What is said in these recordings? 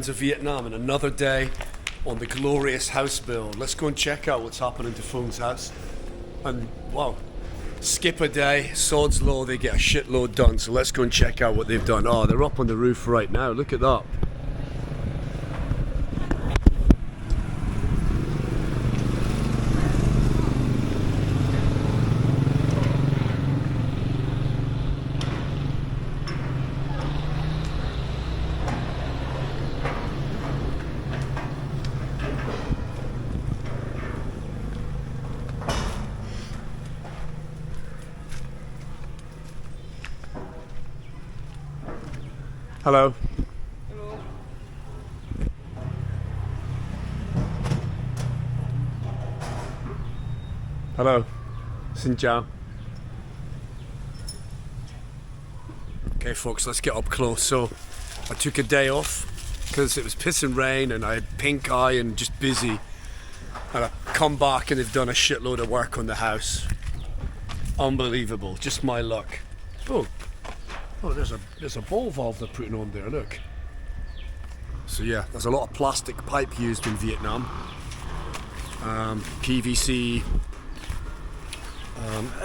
highlands of Vietnam and another day on the glorious house build. Let's go and check out what's happening to Phuong's house. And wow, skip a day, sod's law, they get a shitload done. So let's go and check out what they've done. Oh, they're up on the roof right now, look at that. Hello. Hello. Hello. Xin chào. Okay folks, let's get up close. So I took a day off because it was pissing rain and I had pink eye and just busy. And I come back and they've done a shitload of work on the house. Unbelievable, just my luck. Oh, there's a ball valve they're putting on there, look. So yeah, there's a lot of plastic pipe used in Vietnam. PVC.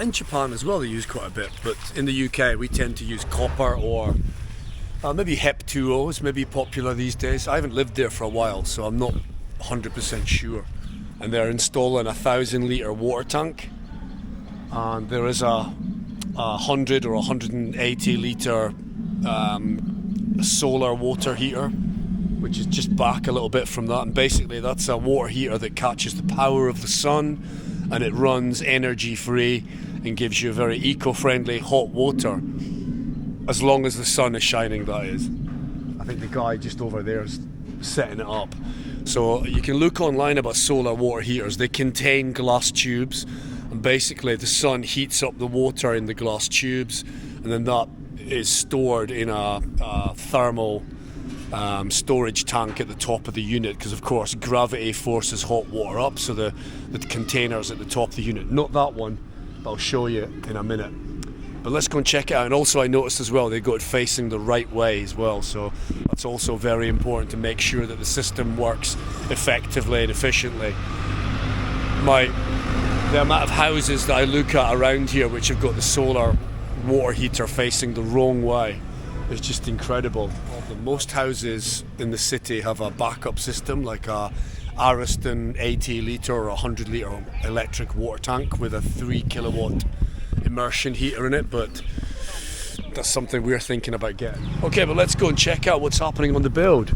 In Japan as well they use quite a bit, but in the UK we tend to use copper or maybe HEP 2Os, maybe popular these days. I haven't lived there for a while, so I'm not 100% sure. And they're installing a 1,000-litre water tank. And there is a 100 or 180 litre solar water heater, which is just back a little bit from that, and basically that's a water heater that catches the power of the sun and it runs energy free and gives you a very eco-friendly hot water, as long as the sun is shining, that is. I think the guy just over there is setting it up. So you can look online about solar water heaters. They contain glass tubes, and basically the sun heats up the water in the glass tubes, and then that is stored in a thermal storage tank at the top of the unit, because of course gravity forces hot water up, so the container's at the top of the unit. Not that one, but I'll show you in a minute. But let's go and check it out. And also I noticed as well, they got it facing the right way as well, so that's also very important to make sure that the system works effectively and efficiently. The amount of houses that I look at around here which have got the solar water heater facing the wrong way is just incredible. Most houses in the city have a backup system, like a Ariston 80 litre or 100 litre electric water tank with a 3 kilowatt immersion heater in it, but that's something we're thinking about getting. Okay, but let's go and check out what's happening on the build.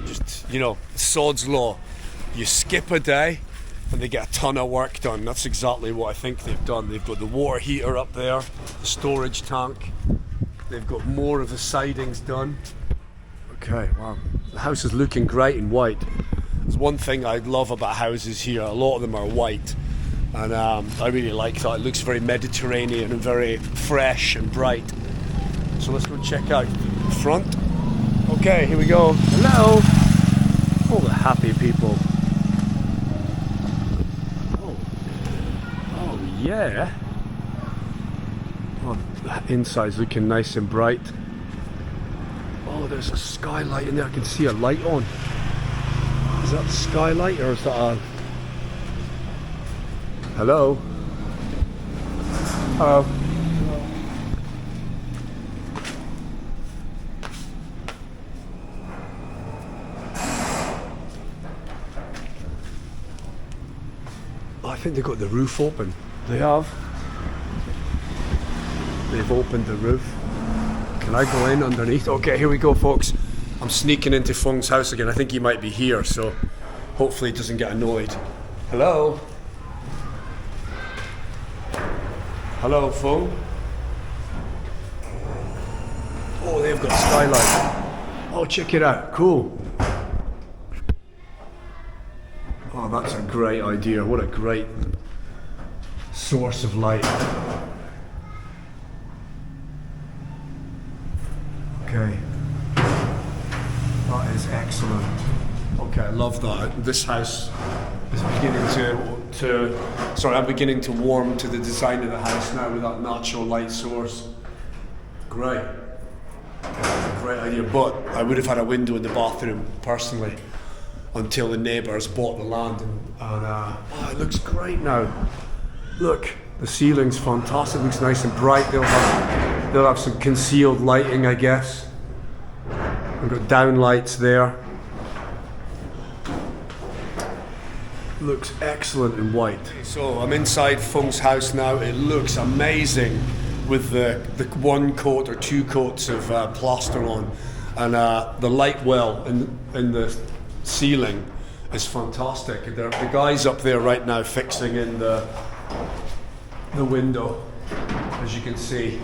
Just, you know, sod's law. You skip a day and they get a ton of work done. That's exactly what I think they've done. They've got the water heater up there, the storage tank. They've got more of the sidings done. Okay, wow. The house is looking great and white. There's one thing I love about houses here. A lot of them are white. And I really like that. It looks very Mediterranean and very fresh and bright. So let's go check out the front. Okay, here we go. Hello. All the happy people. Oh yeah. Oh, the inside's looking nice and bright. Oh, there's a skylight in there. I can see a light on. Is that a skylight or is that a... Hello? Hello? Oh, I think they got the roof open. They have. They've opened the roof. Can I go in underneath? Okay, here we go, folks. I'm sneaking into Phuong's house again. I think he might be here, so hopefully he doesn't get annoyed. Hello? Hello, Phuong? Oh, they've got a skylight. Oh, check it out. Cool. Oh, that's a great idea. What a great source of light. Okay. That is excellent. Okay, I love that. This house is beginning I'm beginning to warm to the design of the house now with that natural light source. Great. great idea, but I would have had a window in the bathroom personally until the neighbours bought the land, and it looks great now. Look, the ceiling's fantastic, looks nice and bright. They'll have some concealed lighting, I guess. We've got down lights there. Looks excellent in white. So I'm inside Fung's house now. It looks amazing with the one coat or two coats of plaster on, and the light well in the ceiling is fantastic. The guy's up there right now fixing in the window, as you can see.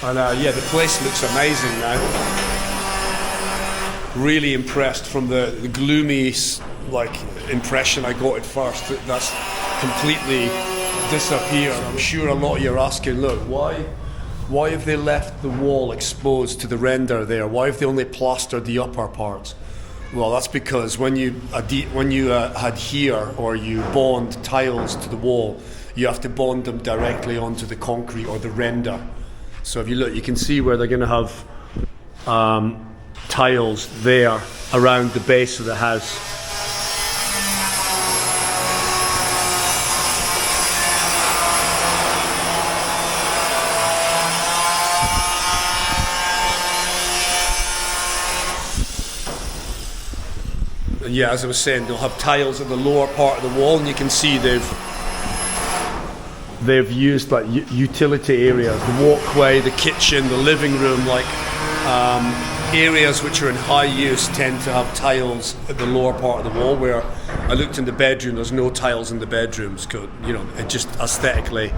And yeah, the place looks amazing now. Really impressed from the gloomy impression I got at first. That's completely disappeared. I'm sure a lot of you are asking, look, why have they left the wall exposed to the render there? Why have they only plastered the upper parts? Well, that's because when you adhere or you bond tiles to the wall, you have to bond them directly onto the concrete or the render. So if you look, you can see where they're going to have tiles there around the base of the house. And yeah, as I was saying, they'll have tiles in the lower part of the wall, and you can see they've used like utility areas, the walkway, the kitchen, the living room, areas which are in high use tend to have tiles at the lower part of the wall. Where I looked in the bedroom, there's no tiles in the bedrooms, because it just aesthetically.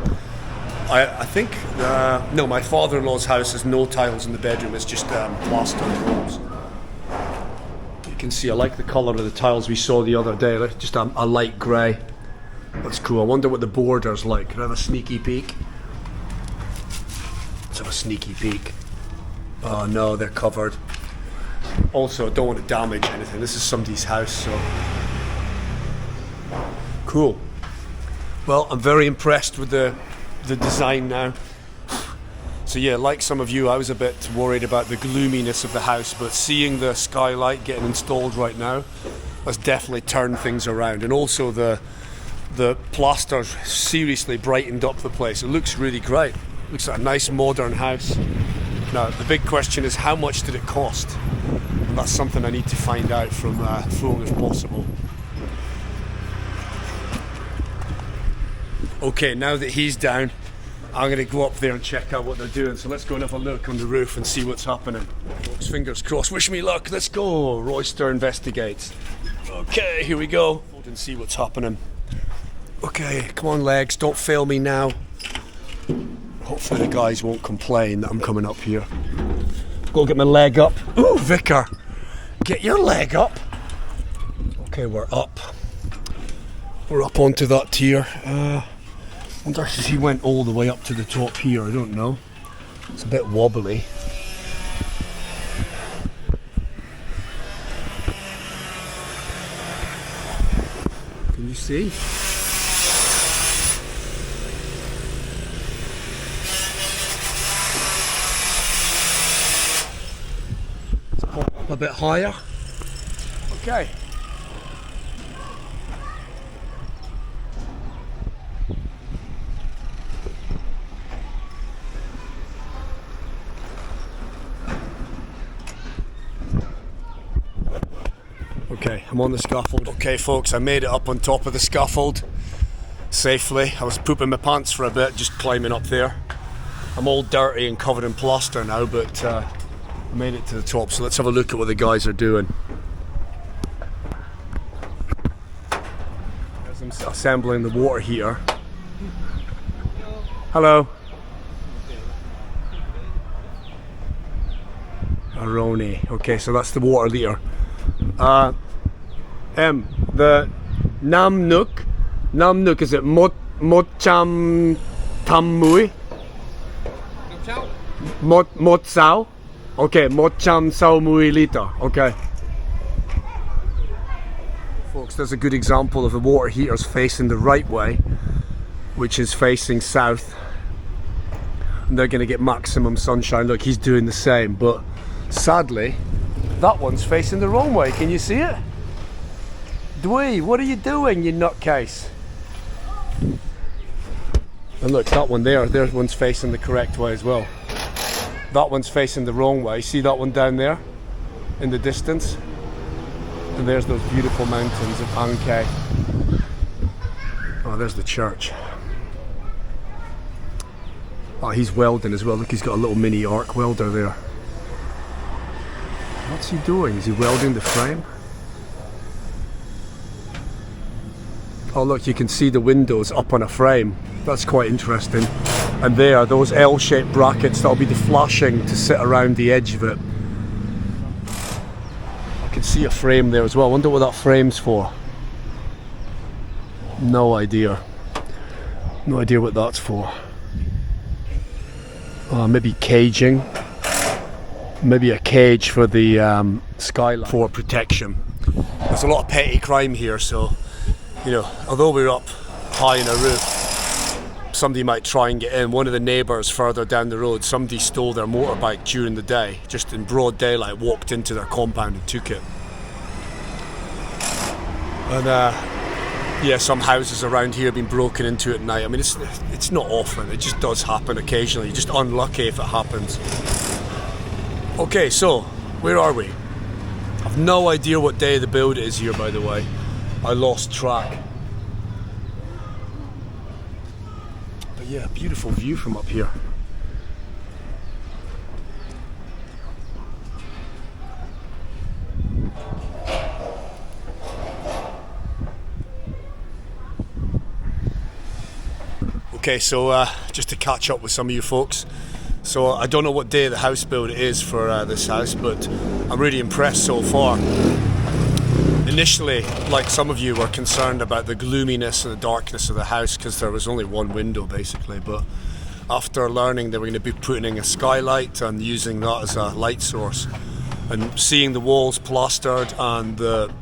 I think no, my father-in-law's house has no tiles in the bedroom. It's just plastered walls. You can see I like the colour of the tiles we saw the other day. Just a light grey. That's cool. I wonder what the border's like. Can I have a sneaky peek? Let's have a sneaky peek. Oh no, they're covered. Also, I don't want to damage anything. This is somebody's house, so cool. Well, I'm very impressed with the design now. So yeah, like some of you, I was a bit worried about the gloominess of the house, but seeing the skylight getting installed right now has definitely turned things around. And also the plaster's seriously brightened up the place. It looks really great. Looks like a nice modern house. Now, the big question is, how much did it cost? And that's something I need to find out from Fung if possible. Okay, now that he's down, I'm going to go up there and check out what they're doing. So let's go and have a look on the roof and see what's happening. Folks, fingers crossed. Wish me luck. Let's go. Royster investigates. Okay, here we go. And see what's happening. Okay, come on, legs. Don't fail me now. Hopefully the guys won't complain that I'm coming up here. Go get my leg up. Ooh, Vicar. Get your leg up. Okay, we're up. We're up onto that tier. I wonder if he went all the way up to the top here. I don't know. It's a bit wobbly. Can you see? Let's pop up a bit higher. Okay. Okay, I'm on the scaffold. Okay folks, I made it up on top of the scaffold safely. I was pooping my pants for a bit just climbing up there. I'm all dirty and covered in plaster now, but I made it to the top, so let's have a look at what the guys are doing. As I'm assembling the water heater. Hello. Aroni. Okay, so that's the water heater. The Namnook, is it Mocham Tammui? Motsao? Okay, Mocham Sao Mui Lita. Okay. Folks, there's a good example of the water heaters facing the right way, which is facing south. And they're going to get maximum sunshine. Look, he's doing the same, but Sadly, that one's facing the wrong way. Can you see it? Dwee, what are you doing, you nutcase? And look, that one there, there's one's facing the correct way as well. That one's facing the wrong way. See that one down there in the distance? And there's those beautiful mountains of Ankei. Oh, there's the church. Oh, he's welding as well. Look, he's got a little mini arc welder there. What's he doing? Is he welding the frame? Oh look, you can see the windows up on a frame. That's quite interesting. And there, those L-shaped brackets, that'll be the flashing to sit around the edge of it. I can see a frame there as well. I wonder what that frame's for. No idea. No idea what that's for. Maybe caging. Maybe a cage for the skylight for protection. There's a lot of petty crime here, so you know, although we're up high in a roof, somebody might try and get in. One of the neighbours further down the road, somebody stole their motorbike during the day, just in broad daylight, walked into their compound and took it. And yeah, some houses around here have been broken into at night. I mean, it's not often, it just does happen occasionally. You're just unlucky if it happens. Okay, so where are we? I've no idea what day of the build it is here, by the way. I lost track. But yeah, beautiful view from up here. Okay, so just to catch up with some of you folks. So I don't know what day of the house build it is for this house, but I'm really impressed so far. Initially, like some of you, were concerned about the gloominess and the darkness of the house because there was only one window basically, but after learning that we're going to be putting in a skylight and using that as a light source and seeing the walls plastered and the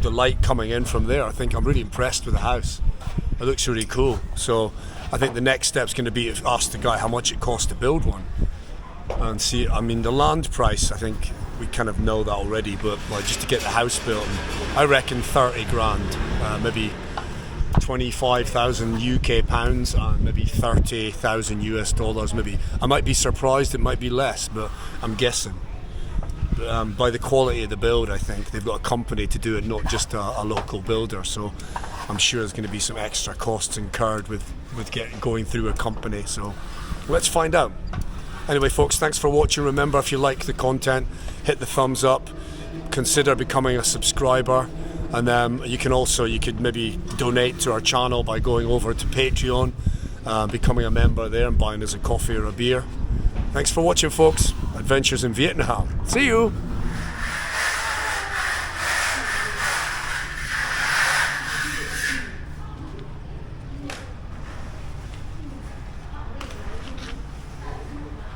light coming in from there, I think I'm really impressed with the house. It looks really cool. So I think the next step's going to be to ask the guy how much it costs to build one and see. I mean, the land price, I think we kind of know that already, but like, just to get the house built, I reckon 30 grand, maybe 25,000 UK pounds and maybe 30,000 US dollars. Maybe I might be surprised, it might be less, but I'm guessing. By the quality of the build, I think they've got a company to do it, not just a local builder. So I'm sure there's going to be some extra costs incurred with going through a company. So let's find out. Anyway, folks, thanks for watching. Remember, if you like the content, hit the thumbs up. Consider becoming a subscriber, and you could maybe donate to our channel by going over to Patreon, becoming a member there, and buying us a coffee or a beer. Thanks for watching, folks. Adventures in Vietnam. See you.